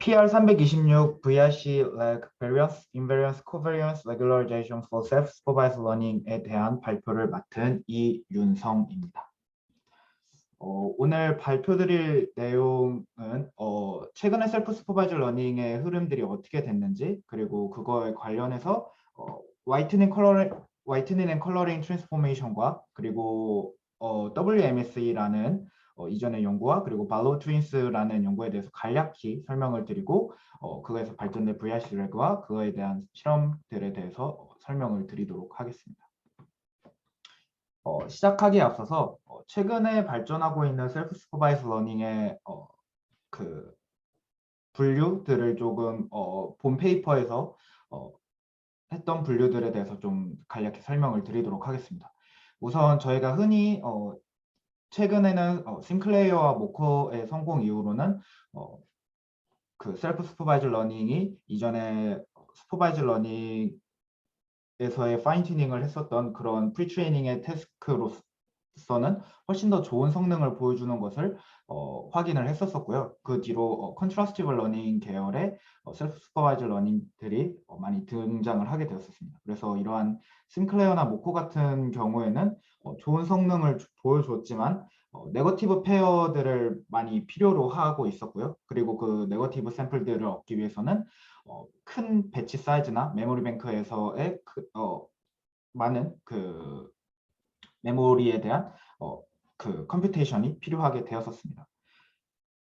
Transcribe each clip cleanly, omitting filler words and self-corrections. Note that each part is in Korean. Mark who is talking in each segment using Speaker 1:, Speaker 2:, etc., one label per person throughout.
Speaker 1: PR326 VRC lag variance, invariance, covariance, regularization for self-supervised learning에 대한 발표를 맡은 이윤성입니다. 오늘 발표드릴 내용은 최근에 셀프 슈퍼바이저 러닝의 흐름들이 어떻게 됐는지, 그리고 그거에 관련해서 화이트닝 앤 컬러링 트랜스포메이션과 그리고 WMSE라는 이전의 연구와 그리고 발로 트윈스라는 연구에 대해서 간략히 설명을 드리고 그거에서 발전된 VRC 렉과 그거에 대한 실험들에 대해서 설명을 드리도록 하겠습니다. 시작하기에 앞서서 최근에 발전하고 있는 셀프 슈퍼바이즈 러닝의 그 분류들을 조금 본 페이퍼에서 했던 분류들에 대해서 좀 간략히 설명을 드리도록 하겠습니다. 우선 저희가 흔히 최근에는 싱클레이어와 모커의 성공 이후로는 그 셀프 슈퍼바이즈 러닝이 이전에 슈퍼바이즈 러닝 에서의 파인 튜닝을 했었던 그런 프리트레이닝의 태스크로서는 훨씬 더 좋은 성능을 보여주는 것을 확인을 했었고요. 그 뒤로 컨트라스티브 러닝 계열의 셀프 슈퍼바이저 러닝들이 많이 등장을 하게 되었습니다. 그래서 이러한 싱클레어나 모코 같은 경우에는 좋은 성능을 보여줬지만 네거티브 페어들을 많이 필요로 하고 있었고요. 그리고 그 네거티브 샘플들을 얻기 위해서는 큰 배치 사이즈나 메모리 뱅크에서의 많은 그 메모리에 대한 그 컴퓨테이션이 필요하게 되었었습니다.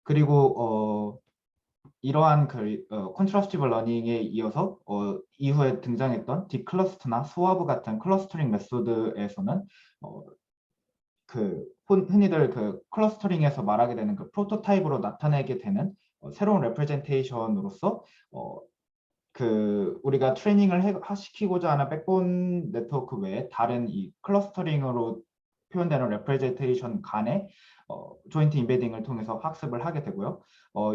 Speaker 1: 그리고 이러한 그 컨트라스티브 러닝에 이어서 이후에 등장했던 딥클러스터나 스와브 같은 클러스터링 메소드에서는 그 흔히들 그 클러스터링에서 말하게 되는 그 프로토타입으로 나타내게 되는 새로운 레프레젠테이션으로서 그 우리가 트레이닝을 시키고자 하는 백본 네트워크 외에 다른 이 클러스터링으로 표현되는 레프레젠테이션 간의 조인트 인베딩을 통해서 학습을 하게 되고요.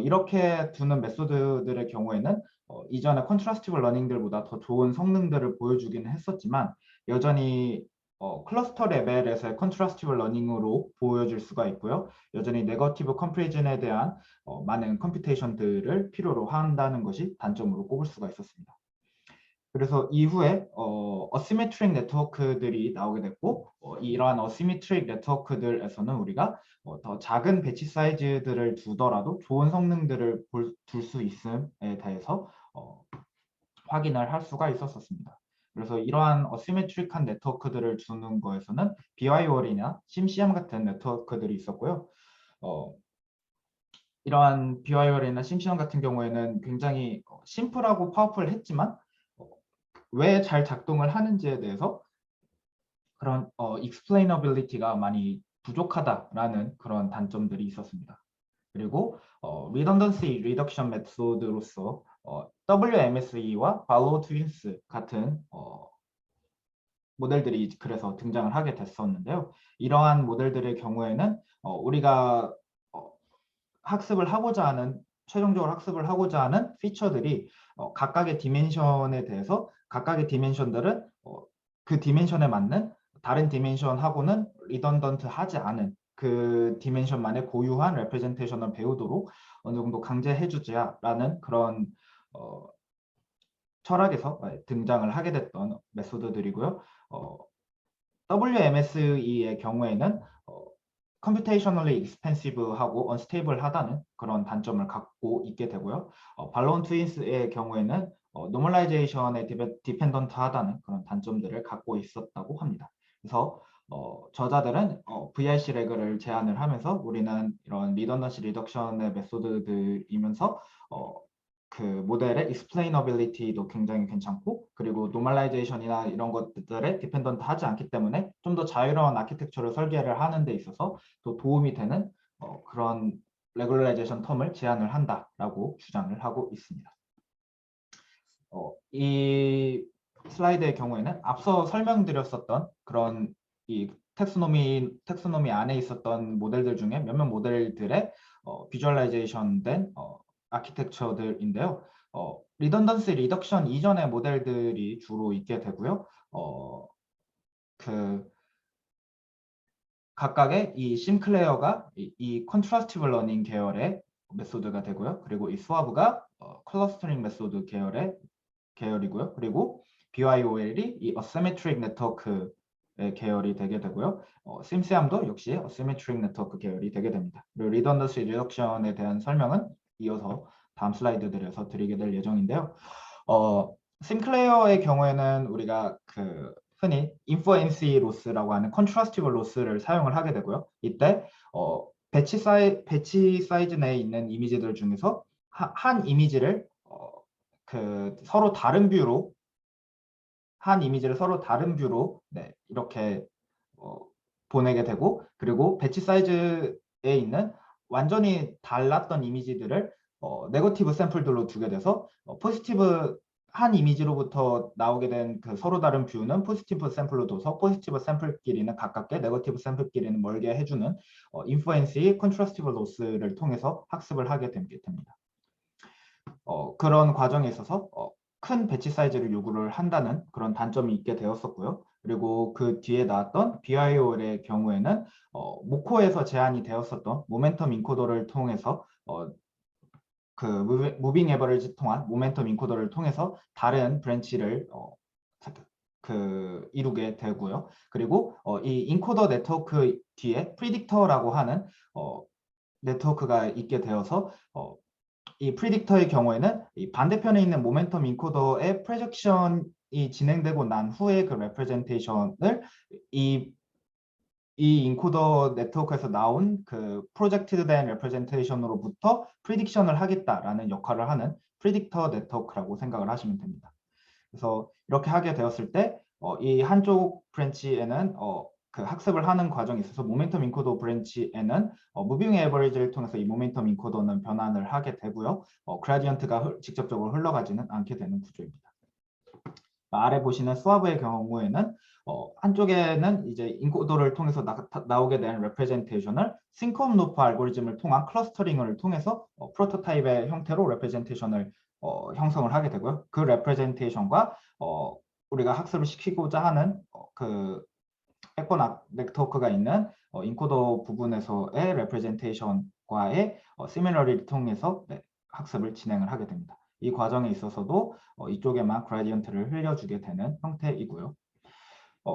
Speaker 1: 이렇게 두는 메소드들의 경우에는 이전의 컨트라스티브 러닝들보다 더 좋은 성능들을 보여주기는 했었지만 여전히 클러스터 레벨에서의 컨트라스티브 러닝으로 보여줄 수가 있고요. 여전히 네거티브 컴프리즌에 대한 많은 컴퓨테이션들을 필요로 한다는 것이 단점으로 꼽을 수가 있었습니다. 그래서 이후에 어시메트릭 네트워크들이 나오게 됐고 이러한 어시메트릭 네트워크들에서는 우리가 더 작은 배치 사이즈들을 두더라도 좋은 성능들을 둘 수 있음에 대해서 확인을 할 수가 있었습니다. 그래서 이러한 어시메트릭한 네트워크들을 두는 거에서는 BYOR이나 심시암 같은 네트워크들이 있었고요. 이러한 BYOR이나 심시암 같은 경우에는 굉장히 심플하고 파워풀했지만 왜 잘 작동을 하는지에 대해서 그런 explainability가 많이 부족하다라는 그런 단점들이 있었습니다. 그리고 redundancy reduction 메소드로서 WMSE와 발로 트윈스 같은 모델들이 그래서 등장을 하게 됐었는데요. 이러한 모델들의 경우에는 우리가 학습을 하고자 하는 최종적으로 학습을 하고자 하는 피처들이 각각의 디멘션에 대해서 각각의 디멘션들은 그 디멘션에 맞는 다른 디멘션하고는 리던던트 하지 않은 그 디멘션만의 고유한 레프레젠테이션을 배우도록 어느 정도 강제해주자라는 그런 철학에서 등장을 하게 됐던 메소드들이고요. WMSE의 경우에는 컴퓨테이셔널리 익스펜시브하고 언스테이블하다는 그런 단점을 갖고 있게 되고요. 발론 트윈스의 경우에는 노멀라이제이션에 디펜던트하다는 그런 단점들을 갖고 있었다고 합니다. 그래서 저자들은 VRC 레그를 제안을 하면서 우리는 이런 리던던시 리덕션의 메소드들이면서 그 모델의 explainability도 굉장히 괜찮고 그리고 노멀라이제이션이나 이런 것들에 디펜던트 하지 않기 때문에 좀 더 자유로운 아키텍처를 설계를 하는 데 있어서 또 도움이 되는 그런 레귤라이제이션 텀을 제안을 한다라고 주장을 하고 있습니다. 이 슬라이드의 경우에는 앞서 설명드렸었던 그런 이 텍소노미 안에 있었던 모델들 중에 몇몇 모델들의 비주얼라이제이션 된 아키텍처들인데요. 리던던시 리덕션 이전의 모델들이 주로 있게 되고요. 그 각각의 이 심클레어가 이 컨트라스티브 러닝 계열의 메소드가 되고요. 그리고 이 스와브가 클러스터링 메소드 계열이고요. 그리고 BYOL이 이 어시메트릭 네트워크의 계열이 되게 되고요. 심시암도 역시 어시메트릭 네트워크 계열이 되게 됩니다. 그리고 리던던시 리덕션에 대한 설명은 이어서 다음 슬라이드들에서 드리게 될 예정인데요. 심클레어의 경우에는 우리가 그 흔히 인퍼런스 로스라고 하는 컨트라스티브 로스를 사용을 하게 되고요. 이때 배치 사이즈 내에 있는 이미지들 중에서 한 이미지를 서로 다른 뷰로 네, 이렇게 보내게 되고, 그리고 배치 사이즈에 있는 완전히 달랐던 이미지들을 네거티브 샘플들로 두게 돼서 포지티브 한 이미지로부터 나오게 된 그 서로 다른 뷰는 포지티브 샘플로 둬서 포지티브 샘플끼리는 가깝게, 네거티브 샘플끼리는 멀게 해주는 인퍼런스 컨트라스티브 로스를 통해서 학습을 하게 됩니다. 그런 과정에 있어서 큰 배치 사이즈를 요구를 한다는 그런 단점이 있게 되었었고요. 그리고 그 뒤에 나왔던 BIOL의 경우에는 모코에서 제한이 되었었던 모멘텀 인코더를 통해서 그 무빙 에버리지 통한 모멘텀 인코더를 통해서 다른 브랜치를 이루게 되고요. 그리고 이 인코더 네트워크 뒤에 프리딕터라고 하는 네트워크가 있게 되어서 이 프리딕터의 경우에는 이 반대편에 있는 모멘텀 인코더의 프로젝션이 진행되고 난 후에 그 레프레젠테이션을 이 인코더 네트워크에서 나온 그 프로젝티드 된 레프레젠테이션으로부터 프리딕션을 하겠다라는 역할을 하는 프리딕터 네트워크라고 생각을 하시면 됩니다. 그래서 이렇게 하게 되었을 때 이 한쪽 브랜치에는 그 학습을 하는 과정에 있어서 모멘텀 인코더 브랜치에는 무빙 에버리지를 통해서 이 모멘텀 인코더는 변환을 하게 되고요. 그라디언트가 직접적으로 흘러가지는 않게 되는 구조입니다. 아래 보시는 스와브의 경우에는 한쪽에는 이제 인코더를 통해서 나오게 된 레프레젠테이션을 싱크홈 루프 알고리즘을 통한 클러스터링을 통해서 프로토타입의 형태로 레프레젠테이션을 형성을 하게 되고요. 그 레프레젠테이션과 우리가 학습을 시키고자 하는 그 백번 네트워크가 있는 인코더 부분에서의 레프레젠테이션과의 시밀러리를 통해서 학습을 진행을 하게 됩니다. 이 과정에 있어서도 이쪽에만 그라디언트를 흘려주게 되는 형태이고요.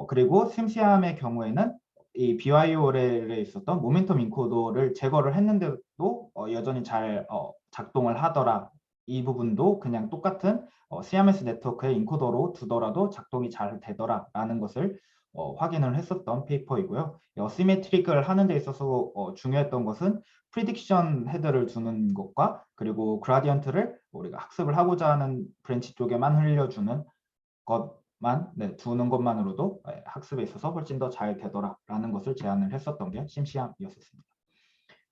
Speaker 1: 그리고 심시암의 경우에는 이 BYOL에 있었던 모멘텀 인코더를 제거를 했는데도 여전히 잘 작동을 하더라. 이 부분도 그냥 똑같은 CMS 네트워크의 인코더로 두더라도 작동이 잘 되더라라는 것을 확인을 했었던 페이퍼이고요. 어시메트릭을 하는 데 있어서 중요했던 것은 프리딕션 헤드를 두는 것과 그리고 그라디언트를 우리가 학습을 하고자 하는 브랜치 쪽에만 흘려주는 것만 두는 것만으로도 학습에 있어서 훨씬 더 잘 되더라라는 것을 제안을 했었던 게 심시암이었습니다.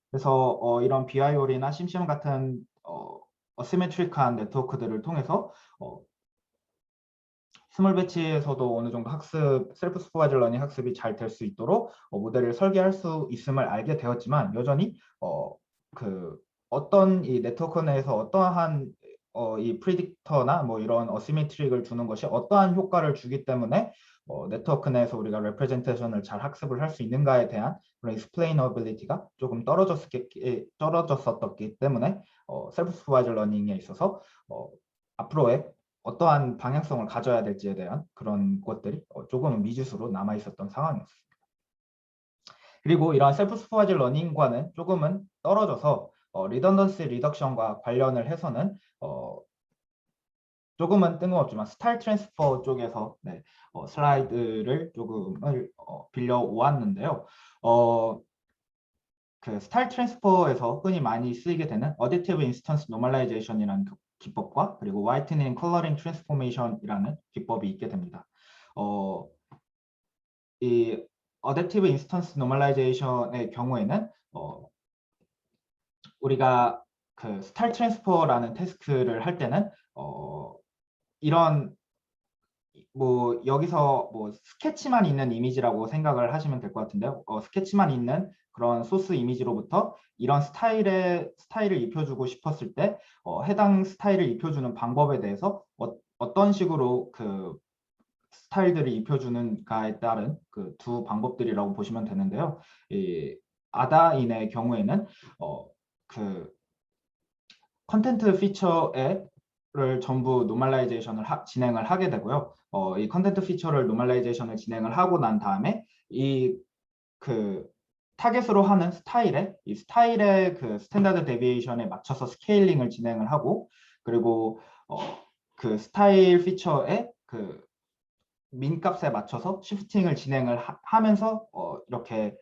Speaker 1: 그래서 이런 BIOL이나 심시암 같은 어시메트릭한 네트워크들을 통해서 스몰 배치에서도 어느 정도 학습, 셀프 슈퍼바이저 러닝 학습이 잘 될 수 있도록 모델을 설계할 수 있음을 알게 되었지만 여전히 어떤 이 네트워크 내에서 어떠한 이 프리딕터나 뭐 이런 어시메트릭을 두는 것이 어떠한 효과를 주기 때문에 네트워크 내에서 우리가 레프레젠테이션을 잘 학습을 할 수 있는가에 대한 그런 익스플레이너빌리티가 조금 떨어졌었기 때문에 셀프 슈퍼바이저 러닝에 있어서 앞으로의 어떠한 방향성을 가져야 될지에 대한 그런 것들이 조금은 미지수로 남아 있었던 상황이었습니다. 그리고 이러한 셀프 슈퍼바이저 러닝과는 조금은 떨어져서 리던던시 리덕션과 관련을 해서는 조금은 뜬금없지만 스타일 트랜스퍼 쪽에서 슬라이드를 조금을 빌려 오았는데요. 그 스타일 트랜스퍼에서 흔히 많이 쓰이게 되는 어딕티브 인스턴스 노멀라이제이션이라는 기법과 그리고 화이트닝 컬러링 트랜스포메이션이라는 기법이 있게 됩니다. 이 어댑티브 인스턴스 노멀라이제이션의 경우에는 우리가 그 스타일 트랜스퍼라는 태스크를 할 때는 이런 뭐 여기서 뭐 스케치만 있는 이미지라고 생각을 하시면 될 것 같은데요. 스케치만 있는 그런 소스 이미지로부터 이런 스타일을 입혀주고 싶었을 때 해당 스타일을 입혀주는 방법에 대해서 어떤 식으로 그 스타일들을 입혀주는가에 따른 그 두 방법들이라고 보시면 되는데요. 이 아다인의 경우에는 그 컨텐트 피처를 전부 노멀라이제이션을 진행을 하게 되고요. 이 컨텐트 피처를 노멀라이제이션을 진행을 하고 난 다음에 그 타겟으로 하는 이 스타일의 그 스탠다드 데비에이션에 맞춰서 스케일링을 진행을 하고, 그리고 그 스타일 피처의 그 민값에 맞춰서 시프팅을 진행을 하면서 이렇게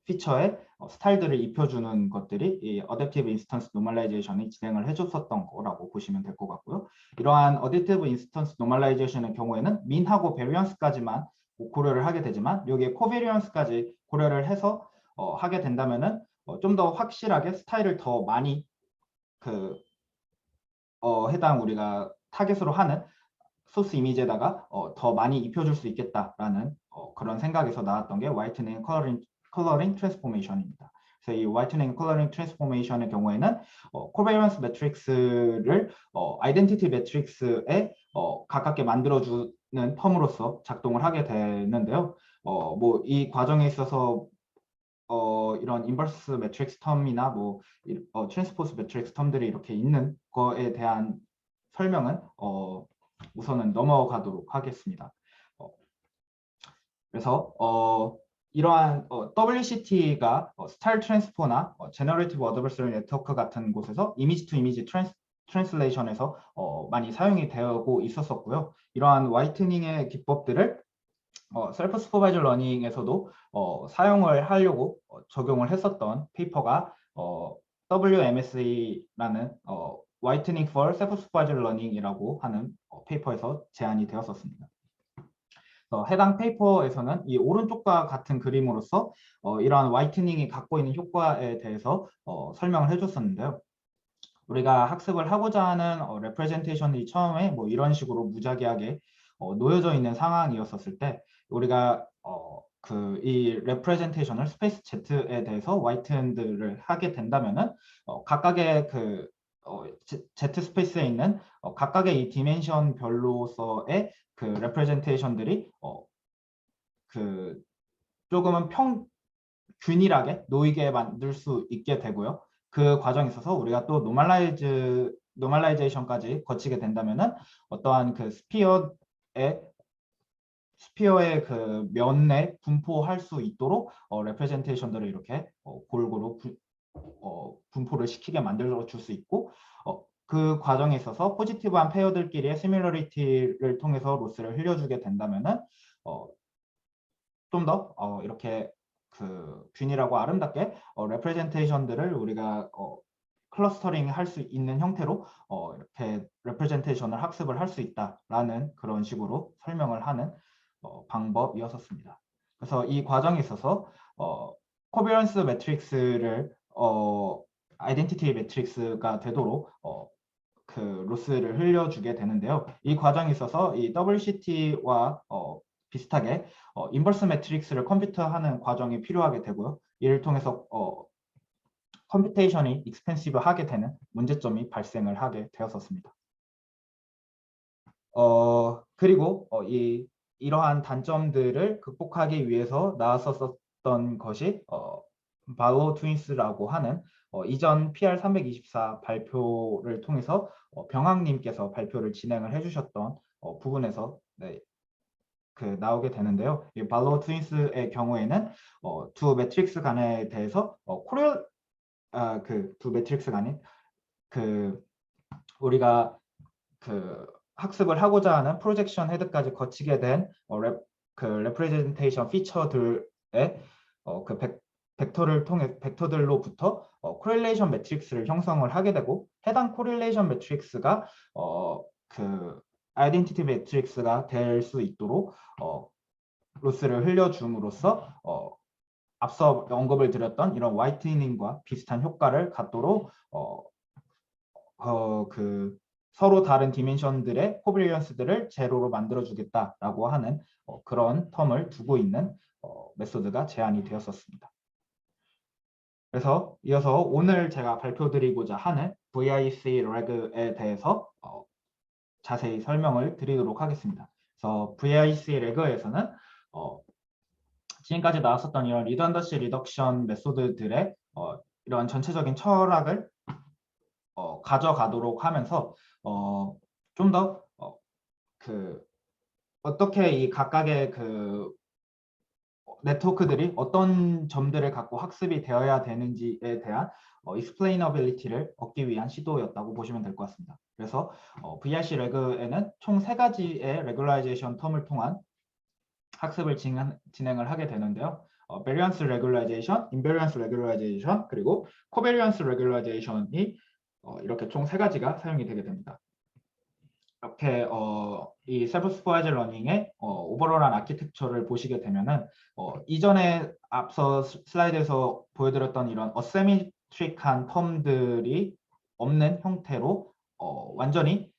Speaker 1: 피처에 스타일들을 입혀주는 것들이 이 어댑티브 인스턴스 노멀라이제이션이 진행을 해줬었던 거라고 보시면 될 것 같고요. 이러한 어댑티브 인스턴스 노멀라이제이션의 경우에는 민하고 베리언스까지만 고려를 하게 되지만 여기에 코베리언스까지 고려를 해서 하게 된다면은 좀 더 확실하게 스타일을 더 많이 해당 우리가 타겟으로 하는 소스 이미지에다가 더 많이 입혀줄 수 있겠다라는 그런 생각에서 나왔던 게 화이트닝 컬러링 트랜스포메이션입니다. 그래서 이 화이트닝 컬러링 트랜스포메이션의 경우에는 코베리언스 매트릭스를 아이덴티티 매트릭스에 가깝게 만들어주는 텀으로서 작동을 하게 되는데요. 뭐 이 과정에 있어서 이런 인버스 매트릭스 텀이나 뭐 트랜스포스 매트릭스 텀들이 이렇게 있는 거에 대한 설명은 우선은 넘어가도록 하겠습니다. 그래서 이러한 WCT가 스타일 트랜스포나 제너레이티브 어드버서리 네트워크 같은 곳에서 이미지 투 이미지 트랜슬레이션에서 많이 사용이 되고 있었었고요. 이러한 화이트닝의 기법들을 셀프 슈퍼바이저 러닝에서도 사용을 하려고 적용을 했었던 페이퍼가 WMSE라는 Whitening for Self-Supervised Learning이라고 하는 페이퍼에서 제안이 되었었습니다. 해당 페이퍼에서는 이 오른쪽과 같은 그림으로서 이러한 화이트닝이 갖고 있는 효과에 대해서 설명을 해줬었는데요. 우리가 학습을 하고자 하는 레프레젠테이션이 처음에 뭐 이런 식으로 무작위하게 놓여져 있는 상황이었었을 때 우리가 이 레프레젠테이션을 스페이스 Z에 대해서 화이트닝을 하게 된다면은 각각의 그 Z 스페이스에 있는 각각의 이 디멘션 별로서의 그 레프레젠테이션들이 그 조금은 균일하게 놓이게 만들 수 있게 되고요. 그 과정에 있어서 우리가 또 노멀라이제이션까지 거치게 된다면은 어떠한 그 스피어의 그 면에 분포할 수 있도록 레프레젠테이션들을 이렇게 골고루 분포를 시키게 만들어 줄 수 있고 그 과정에 있어서 포지티브한 페어들끼리의 시밀러리티를 통해서 로스를 흘려주게 된다면은 좀 더 이렇게 그 균일하고 아름답게 레프레젠테이션들을 우리가 클러스터링 할 수 있는 형태로 이렇게 레프레젠테이션을 학습을 할 수 있다라는 그런 식으로 설명을 하는 방법이었습니다. 그래서 이 과정에 있어서 코비런스 매트릭스를 아이덴티티 매트릭스가 되도록 그 로스를 흘려주게 되는데요. 이 과정에 있어서 이 WCT와 비슷하게 인버스 매트릭스를 컴퓨터하는 과정이 필요하게 되고요. 이를 통해서 컴퓨테이션이 익스펜시브하게 되는 문제점이 발생을 하게 되었었습니다. 그리고 이러한 단점들을 극복하기 위해서 나왔었던 것이 발로 트윈스라고 하는 이전 PR324 발표를 통해서 병학님께서 발표를 진행을 해주셨던 부분에서 나오게 되는데요. 이 발로 트윈스의 경우에는 두 매트릭스 간에 대해서 두 매트릭스 간에 우리가 학습을 하고자 하는 프로젝션 헤드까지 거치게 된 레프레젠테이션 피처들의 벡터들로부터 코릴레이션 매트릭스를 형성을 하게 되고 해당 코릴레이션 매트릭스가 아이덴티티 매트릭스가 될 수 있도록 로스를 흘려줌으로써 앞서 언급을 드렸던 이런 화이트닝과 비슷한 효과를 갖도록 서로 다른 디멘션들의 코빌리언스들을 제로로 만들어주겠다라고 하는 그런 텀을 두고 있는 메소드가 제안이 되었었습니다. 그래서 이어서 오늘 제가 발표드리고자 하는 VIC 레그에 대해서 자세히 설명을 드리도록 하겠습니다. 그래서 VIC 레그에서는 지금까지 나왔었던 이런 리던던시 리덕션 메소드들의 이런 전체적인 철학을 가져가도록 하면서 좀 더 어떻게 이 각각의 네트워크들이 어떤 점들을 갖고 학습이 되어야 되는지에 대한 explainability를 얻기 위한 시도였다고 보시면 될 것 같습니다. 그래서 VRC 레그에는 총 3가지의 regularization 텀을 통한 학습을 진행을 하게 되는데요. variance regularization, invariance regularization, 그리고 covariance regularizations이 이렇게 총 3가지가 사용이 되게 됩니다. 이렇게 이 셀프 슈퍼바이저 러닝의 오버롤한 아키텍처를 보시게 되면은 이전에 앞서 슬라이드에서 보여드렸던 이런 어세미트릭한 텀들이 없는 형태로 완전히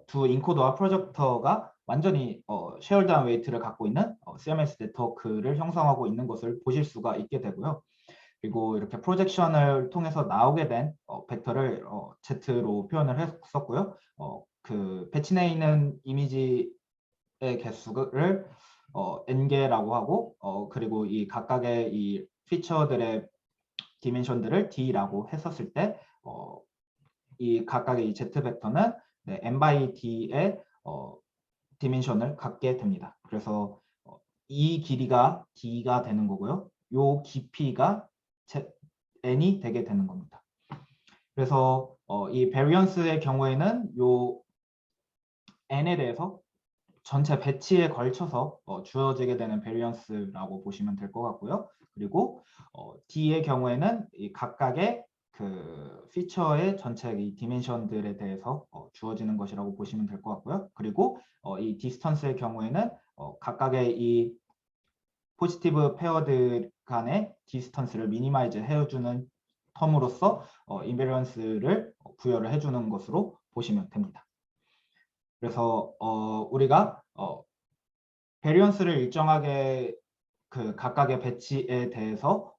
Speaker 1: 두 인코더와 프로젝터가 완전히 쉐어다운 웨이트를 갖고 있는 CMS 네트워크를 형성하고 있는 것을 보실 수가 있게 되고요. 그리고 이렇게 프로젝션을 통해서 나오게 된 벡터를 Z로 표현을 했었고요. 배치 내에 있는 이미지의 개수를 n개라고 하고 그리고 이 각각의 이 피처들의 디멘션들을 d라고 했었을 때 이 각각의 이 z 벡터는 n by d의 디멘션을 갖게 됩니다. 그래서 이 길이가 d가 되는 거고요. 요 깊이가 n이 되게 되는 겁니다. 그래서 이 베리언스의 경우에는 요 n에 대해서 전체 배치에 걸쳐서 주어지게 되는 베리언스라고 보시면 될 것 같고요. 그리고 D의 경우에는 이 각각의 피처의 전체 이 디멘션들에 대해서 주어지는 것이라고 보시면 될 것 같고요. 그리고 이 디스턴스의 경우에는 각각의 이 포지티브 페어들 간의 디스턴스를 미니마이즈 해주는 텀으로서 인베리언스를 부여를 해주는 것으로 보시면 됩니다. 그래서 우리가 베리언스를 일정하게 각각의 배치에 대해서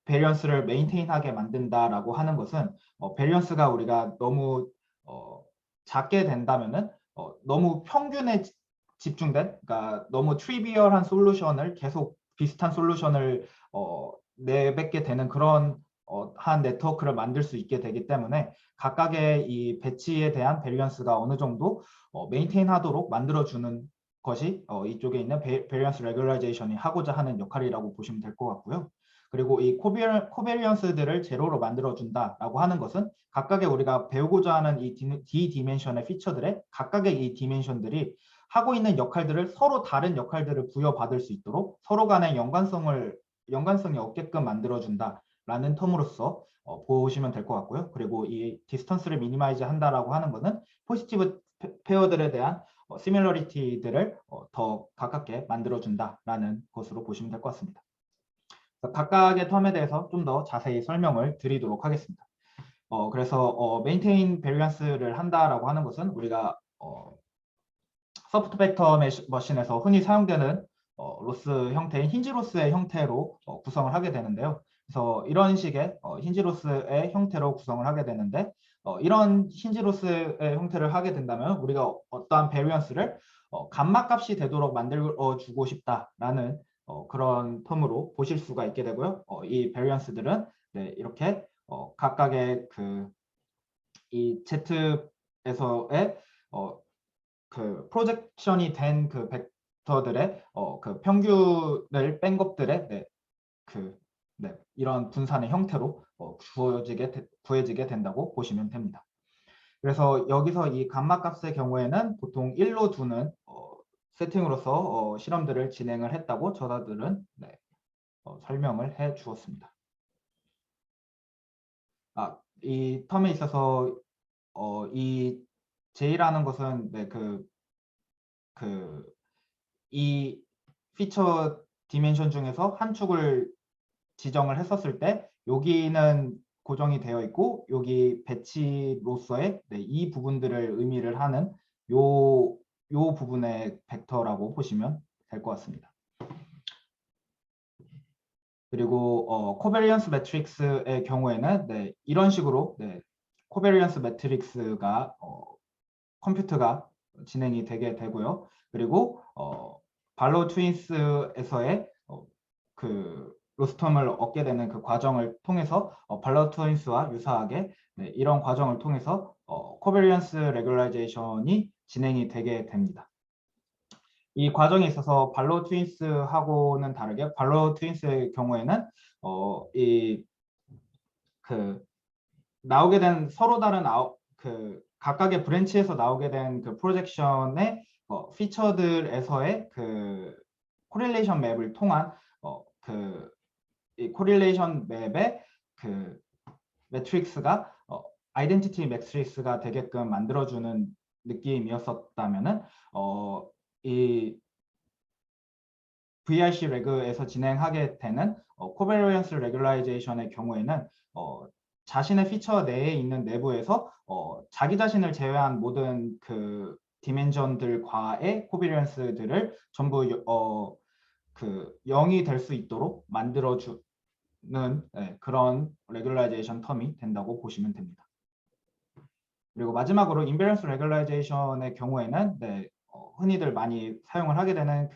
Speaker 1: 베리언스를 메인테인하게 만든다라고 하는 것은 베리언스가 우리가 너무 작게 된다면은 너무 평균에 집중된, 그러니까 너무 트리비얼한 솔루션을 계속 비슷한 솔루션을 내뱉게 되는 그런 한 네트워크를 만들 수 있게 되기 때문에 각각의 이 배치에 대한 베리언스가 어느 정도 메인테인 하도록 만들어주는 것이 이쪽에 있는 베리언스 레귤라이제이션이 하고자 하는 역할이라고 보시면 될 것 같고요. 그리고 이 코베리언스들을 제로로 만들어준다라고 하는 것은 각각의 우리가 배우고자 하는 이 D 디멘션의 피처들의 각각의 이 디멘션들이 하고 있는 역할들을 서로 다른 역할들을 부여받을 수 있도록 서로 간의 연관성이 없게끔 만들어준다라는 텀으로서 보시면 될 것 같고요. 그리고 이 디스턴스를 미니마이즈 한다라고 하는 것은 포지티브 페어들에 대한 시밀러리티들을 더 가깝게 만들어준다라는 것으로 보시면 될 것 같습니다. 각각의 텀에 대해서 좀 더 자세히 설명을 드리도록 하겠습니다. 그래서 메인테인 베리언스를 한다라고 하는 것은 우리가 소프트 벡터 머신에서 흔히 사용되는 로스 형태인 힌지 로스의 형태로 구성을 하게 되는데요. 그래서 이런 식의 힌지 로스의 형태로 구성을 하게 되는데 이런 힌지 로스의 형태를 하게 된다면 우리가 어떠한 베리언스를 감마 값이 되도록 만들어 주고 싶다라는 그런 텀으로 보실 수가 있게 되고요. 이 베리언스들은 네, 이렇게 각각의 이 Z에서의 프로젝션이 된 벡터들의 평균을 뺀 것들의 이런 분산의 형태로 구해지게 된다고 보시면 됩니다. 그래서 여기서 이 감마 값의 경우에는 보통 1로 두는 세팅으로서 실험들을 진행을 했다고 저자들은 설명을 해 주었습니다. 이 텀에 있어서 이 J라는 것은 이 피처 디멘션 중에서 한 축을 지정을 했었을 때 여기는 고정이 되어 있고 여기 배치로서의 이 부분들을 의미를 하는 요 부분의 벡터라고 보시면 될 것 같습니다. 그리고 코베리언스 매트릭스의 경우에는 이런 식으로 코베리언스 매트릭스가 컴퓨터가 진행이 되게 되고요. 그리고 발로 트윈스에서의 로스텀을 얻게 되는 그 과정을 통해서 발로 트윈스와 유사하게 네, 이런 과정을 통해서 코베리언스 레귤라이제이션이 진행이 되게 됩니다. 이 과정에 있어서 발로 트윈스하고는 다르게 발로 트윈스의 경우에는 이 그 나오게 된 서로 다른 그 각각의 브랜치에서 나오게 된 그 프로젝션의 피처들에서의 그 코릴레이션 맵을 통한 이 코릴레이션 맵의 그 매트릭스가 아이덴티티 매트릭스가 되게끔 만들어주는 느낌이었었다면은 이 VRC 레그에서 진행하게 되는 코베리언스 레귤라이제이션의 경우에는 자신의 피처 내에 있는 내부에서 자기 자신을 제외한 모든 그 디멘전들과의 코베리언스들을 전부 그 0이 될 수 있도록 만들어주는 그런 레귤라이제이션 텀이 된다고 보시면 됩니다. 그리고 마지막으로 인베런스 레귤라이제이션의 경우에는 흔히들 많이 사용을 하게 되는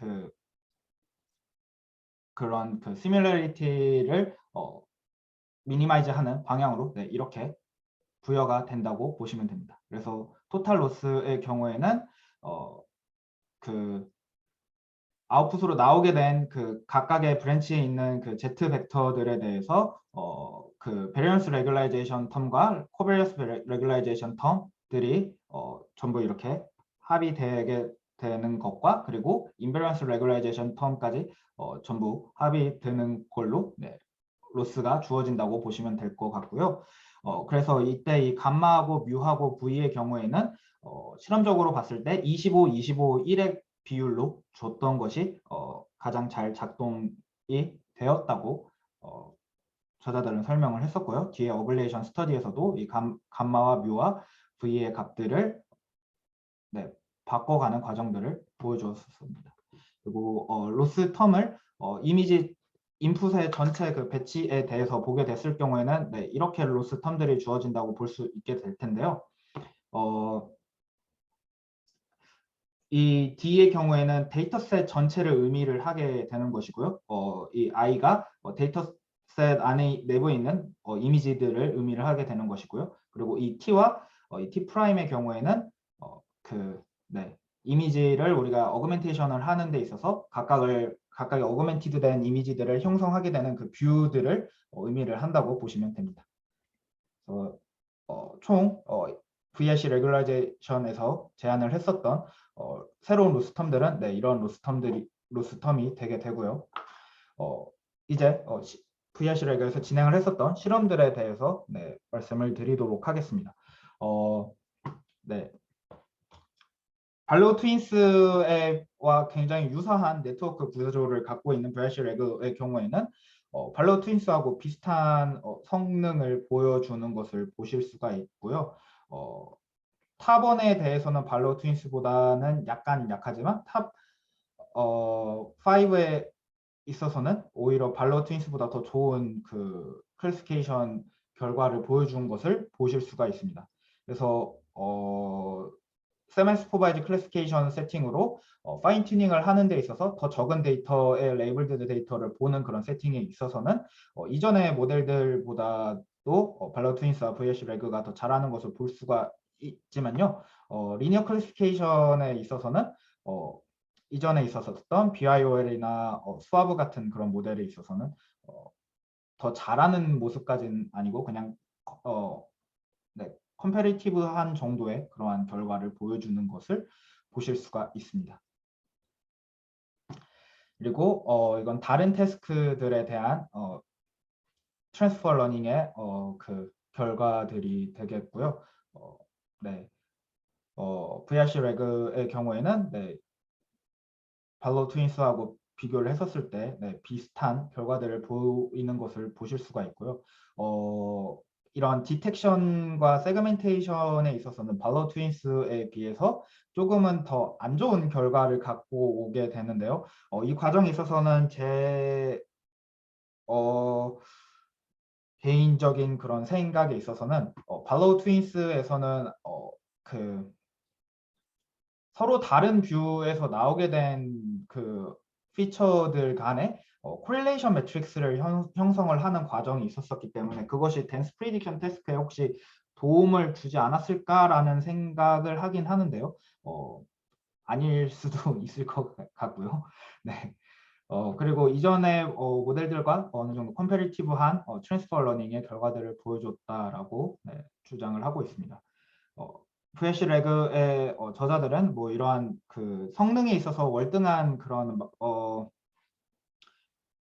Speaker 1: 그런 그 시뮬러리티를 미니마이즈하는 방향으로 이렇게 부여가 된다고 보시면 됩니다. 그래서 토탈 로스의 경우에는 그 아웃풋으로 나오게 된 그 각각의 브랜치에 있는 그 Z 벡터들에 대해서 그 베리언스 레귤라이제이션 텀과 코베리언스 레귤라이제이션 텀들이 전부 이렇게 합의되게 되는 것과 그리고 인베런스 레귤라이제이션 텀까지 전부 합의되는 걸로 로스가 주어진다고 보시면 될 것 같고요. 그래서 이때 이 감마하고 뮤하고 V의 경우에는 실험적으로 봤을 때 25, 25, 1의 비율로 줬던 것이 가장 잘 작동이 되었다고 저자들은 설명을 했었고요. 뒤에 어블레이션 스터디에서도 이 감마와 뮤와 V의 값들을 바꿔가는 과정들을 보여주었습니다. 그리고 로스 텀을 이미지 인풋의 전체 그 배치에 대해서 보게 됐을 경우에는 이렇게 로스 텀들이 주어진다고 볼 수 있게 될 텐데요. 이 D의 경우에는 데이터셋 전체를 의미를 하게 되는 것이고요. 이 I가 데이터셋 안에 내부에 있는 이미지들을 의미를 하게 되는 것이고요. 그리고 이 T와 이 T 프라임의 경우에는 이미지를 우리가 어그멘테이션을 하는 데 있어서 각각의 어그멘티드 된 이미지들을 형성하게 되는 그 뷰들을 의미를 한다고 보시면 됩니다. 총 VRC 레귤라이제이션에서 제안을 했었던 새로운 로스텀들은 이런 로스텀이 되게 되고요. 이제 VRC 레귤에서 진행을 했었던 실험들에 대해서 말씀을 드리도록 하겠습니다. 발로 트윈스와 굉장히 유사한 네트워크 구조를 갖고 있는 VRC 레그의 경우에는 발로 트윈스하고 비슷한 성능을 보여주는 것을 보실 수가 있고요. 탑1에 대해서는 발로 트윈스보다는 약간 약하지만 탑 5에 있어서는 오히려 발로 트윈스보다 더 좋은 그 클래시피케이션 결과를 보여준 것을 보실 수가 있습니다. 그래서 세미 슈퍼바이즈 클래시피케이션 세팅으로 파인 튜닝을 하는 데 있어서 더 적은 데이터의 레이블드 데이터를 보는 그런 세팅에 있어서는 이전의 모델들보다도 발로 트윈스와 VRC 레그가 더 잘하는 것을 볼 수가 있지만요. 리니어 클래시피케이션에 있어서는 이전에 있었던 BIOL이나 스와브 같은 그런 모델에 있어서는 더 잘하는 모습까지는 아니고 그냥 컴패리티브한 정도의 그러한 결과를 보여주는 것을 보실 수가 있습니다. 그리고 이건 다른 태스크들에 대한 트랜스퍼 러닝의 그 결과들이 되겠고요. VRC 레그의 경우에는 발로 트윈스하고 비교를 했었을 때 비슷한 결과들을 보이는 것을 보실 수가 있고요. 이런 디텍션과 세그멘테이션에 있어서는 발로 트윈스에 비해서 조금은 더 안 좋은 결과를 갖고 오게 되는데요. 이 과정에 있어서는 제 개인적인 그런 생각에 있어서는 발로 트윈스에서는 그 서로 다른 뷰에서 나오게 된 그 피처들 간에 코릴레이션 매트릭스를 형성을 하는 과정이 있었었기 때문에 그것이 댄스 프리딕션 태스크에 혹시 도움을 주지 않았을까라는 생각을 하긴 하는데요. 아닐 수도 있을 것 같고요. 네. 그리고 이전의 모델들과 어느 정도 컴패리티브한 트랜스퍼 러닝의 결과들을 보여줬다라고 네, 주장을 하고 있습니다. VS 레그의 저자들은 뭐 이러한 그 성능에 있어서 월등한 그런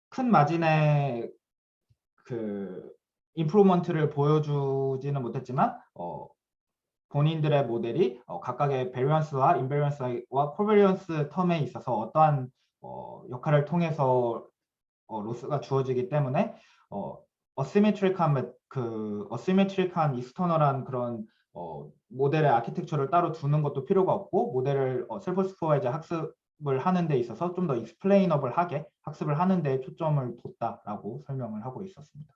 Speaker 1: 큰 마진의 그 임프루먼트를 보여주지는 못했지만 본인들의 모델이 각각의 베리언스와 인베리언스와 코베리언스 텀에 있어서 어떠한 역할을 통해서 로스가 주어지기 때문에 어시메트릭한 익스터널한 그런 모델의 아키텍처를 따로 두는 것도 필요가 없고 모델을 셀프 슈퍼바이저 학습을 하는 데 있어서 좀 더 익스플레이너블하게 학습을 하는 데 초점을 뒀다라고 설명을 하고 있었습니다.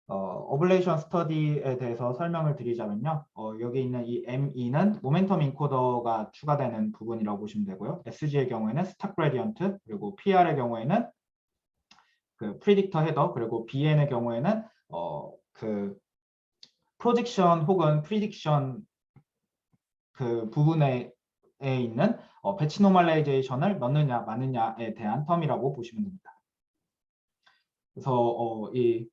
Speaker 1: 어블레이션 스터디에 대해서 설명을 드리자면요. 여기 있는 이 M2는 모멘텀 인코더가 추가되는 부분이라고 보시면 되고요. SG의 경우에는 스탁 그레디언트, 그리고 PR의 경우에는 그 프리딕터 헤더, 그리고 BN의 경우에는 그 프로젝션 혹은 프리딕션 그 부분에 있는 배치 노멀라이제이션을 넣느냐 마느냐에 대한 텀이라고 보시면 됩니다. 그래서 이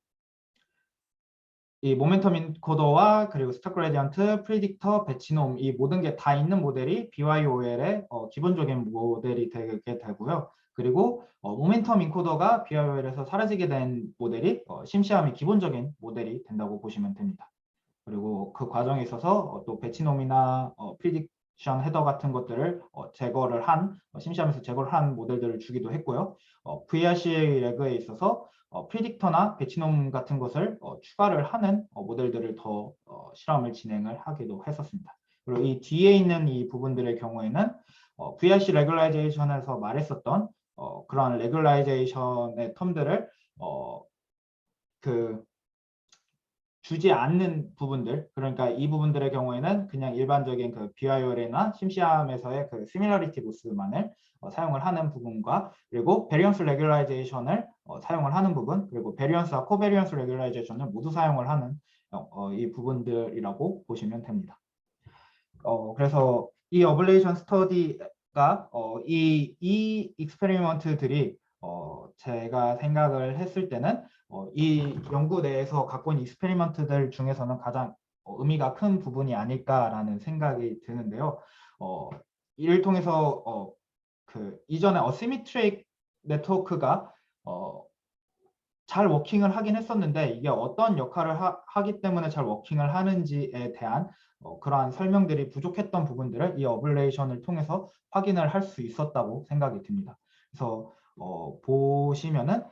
Speaker 1: 모멘텀 인코더와 그리고 스탁 그레디언트, 프리딕터, 배치놈 이 모든 게 다 있는 모델이 BYOL의 기본적인 모델이 되게 되고요. 그리고 모멘텀 인코더가 BYOL에서 사라지게 된 모델이 심시함이 기본적인 모델이 된다고 보시면 됩니다. 그리고 그 과정에 있어서 또 배치놈이나 프리딕션 헤더 같은 것들을 제거를 한 심시함에서 제거를 한 모델들을 주기도 했고요. VRC 레그에 있어서 프리딕터나 배치놈 같은 것을 추가를 하는 모델들을 더 실험을 진행을 하기도 했었습니다. 그리고 이 뒤에 있는 이 부분들의 경우에는 VRC 레귤라이제이션에서 말했었던 그런 레귤라이제이션의 텀들을 주지 않는 부분들, 그러니까 이 부분들의 경우에는 그냥 일반적인 그 BYOL이나 심시함에서의 그 시밀러리티 로스만을 사용을 하는 부분과 그리고 베리언스 레귤라이제이션을 사용을 하는 부분, 그리고 베리언스와 코베리언스 레귤라이제이션을 모두 사용을 하는 이 부분들이라고 보시면 됩니다. 그래서 이 어블레이션 스터디가 이 익스페리먼트들이 제가 생각을 했을 때는 이 연구 내에서 갖고 있는 익스페리먼트들 중에서는 가장 의미가 큰 부분이 아닐까라는 생각이 드는데요. 이를 통해서 그 이전에 어시메트릭 네트워크가 잘 워킹을 하긴 했었는데 이게 어떤 역할을 하기 때문에 잘 워킹을 하는지에 대한 그러한 설명들이 부족했던 부분들을 이 어블레이션을 통해서 확인을 할 수 있었다고 생각이 듭니다. 그래서 보시면은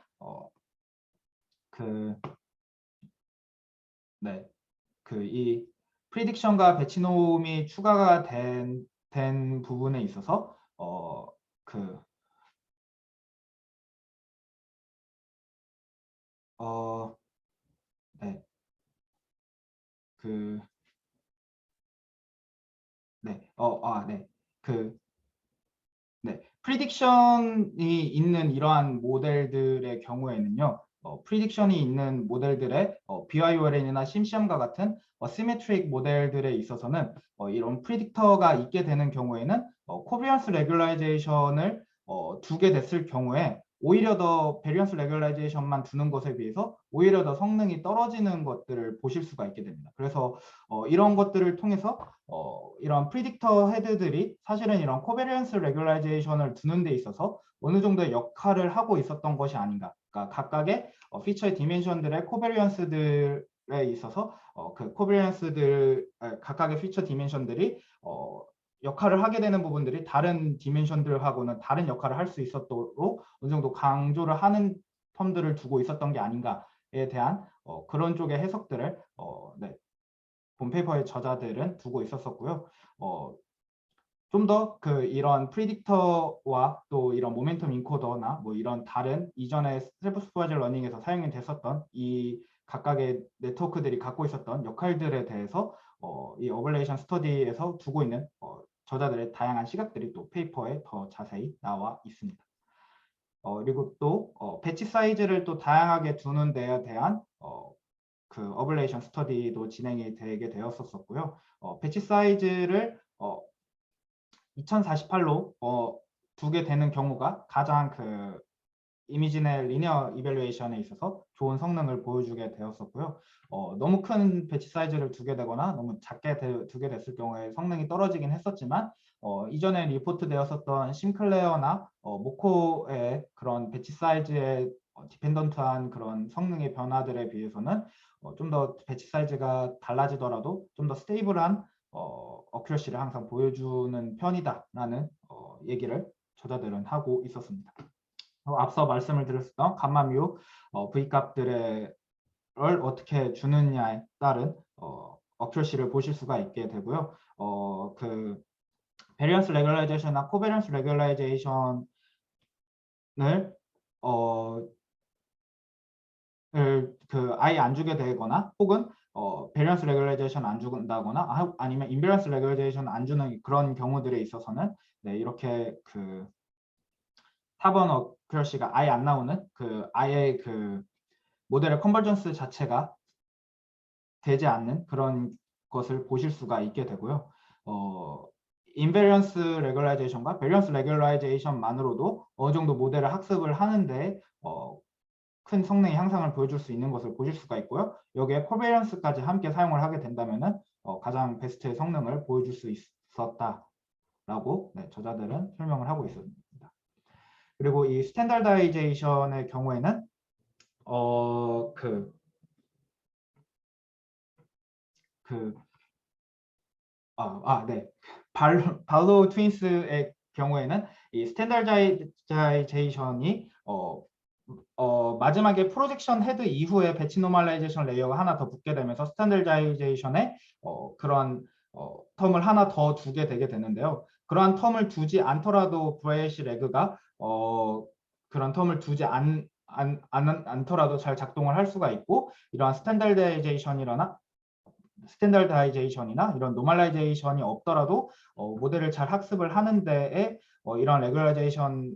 Speaker 1: 이 프리딕션과 배치놈이 추가가 된 부분에 있어서 네. 프리딕션이 있는 이러한 모델들의 경우에는요, 프리딕션이 있는 모델들의 BYOLN이나 심시험과 같은 시메트릭 모델들에 있어서는 이런 프리딕터가 있게 되는 경우에는 코비언스 레귤라이제이션을 두게 됐을 경우에 오히려 더 베리언스 레귤라이제이션만 두는 것에 비해서 오히려 더 성능이 떨어지는 것들을 보실 수가 있게 됩니다. 그래서 이런 것들을 통해서 이런 프리딕터 헤드들이 사실은 이런 코베리언스 레귤라이제이션을 두는 데 있어서 어느 정도의 역할을 하고 있었던 것이 아닌가. 그러니까 각각의 피처의 디멘션들의 코베리언스들에 있어서 그 코베리언스들 각각의 피처 디멘션들이 역할을 하게 되는 부분들이 다른 디멘션들하고는 다른 역할을 할 수 있었도록 어느 정도 강조를 하는 텀들을 두고 있었던 게 아닌가에 대한 그런 쪽의 해석들을 본 페이퍼의 저자들은 두고 있었었고요. 좀 더 이런 프리딕터와 또 이런 모멘텀 인코더나 뭐 이런 다른 이전에 셀프 슈퍼바이저 러닝에서 사용이 됐었던 이 각각의 네트워크들이 갖고 있었던 역할들에 대해서 이 어블레이션 스터디에서 두고 있는 저자들의 다양한 시각들이 또 페이퍼에 더 자세히 나와 있습니다. 그리고 또 배치 사이즈를 또 다양하게 두는 데에 대한 그 어블레이션 스터디도 진행이 되게 되었었고요. 배치 사이즈를 2048로 두게 되는 경우가 가장 그 이미지의 리니어 이밸루에이션에 있어서 좋은 성능을 보여주게 되었었고요. 너무 큰 배치 사이즈를 두게 되거나 너무 작게 두게 됐을 경우에 성능이 떨어지긴 했었지만 이전에 리포트 되었었던 심클레어나 모코의 그런 배치 사이즈의 디펜던트한 그런 성능의 변화들에 비해서는 좀 더 배치 사이즈가 달라지더라도 좀 더 스테이블한 어큐러시를 항상 보여주는 편이다라는 얘기를 저자들은 하고 있었습니다. 앞서 말씀을 드렸던 감마뮤 V 값들을 어떻게 주느냐에 따른 어큐러시를 보실 수가 있게 되고요. 그 베리언스 레귤라이제이션이나 코베리언스 레귤라이제이션을 그 아예 안 주게 되거나 혹은 베리언스 레귤라이제이션 안 준다거나 아니면 인베리언스 레귤라이제이션 안 주는 그런 경우들에 있어서는 네, 이렇게 그 4번 어큐러시가 아예 안 나오는 그 아예 그 모델의 컨버전스 자체가 되지 않는 그런 것을 보실 수가 있게 되고요. 인베리언스 레귤라이제이션과 베리언스 레귤라이제이션만으로도 어느 정도 모델을 학습을 하는데 큰 성능의 향상을 보여줄 수 있는 것을 보실 수가 있고요. 여기에 코베리언스까지 함께 사용을 하게 된다면은 가장 베스트의 성능을 보여줄 수 있었다라고 네, 저자들은 설명을 하고 있습니다. 그리고 이 스탠다드이제이션의 경우에는 네. 발로 트윈스의 경우에는 이 스탠다드이제이션이 마지막에 프로젝션 헤드 이후에 배치 노멀라이제이션 레이어가 하나 더 붙게 되면서 스탠다드이제이션에 그런 텀을 하나 더 두게 되게 되는데요. 그러한 텀을 두지 않더라도 브레이시 레그가 그런 텀을 두지 않더라도 잘 작동을 할 수가 있고 이러한 스탠다드이제이션이나 이런 노멀라이제이션이 없더라도 모델을 잘 학습을 하는 데에 이런 레귤라이제이션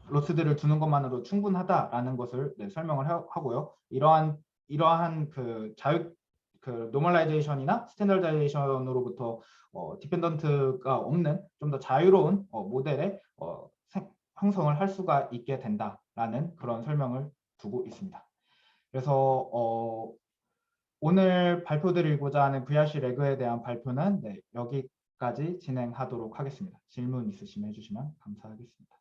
Speaker 1: 로스들을 두는 것만으로 충분하다라는 것을 네, 설명을 하고요. 이러한 그 노멀라이제이션이나 스탠다드이제이션으로부터 디펜던트가 없는 좀 더 자유로운 모델의 형성을 할 수가 있게 된다라는 그런 설명을 두고 있습니다. 그래서 오늘 발표드리고자 하는 VRC 레그에 대한 발표는 네, 여기까지 진행하도록 하겠습니다. 질문 있으시면 해주시면 감사하겠습니다.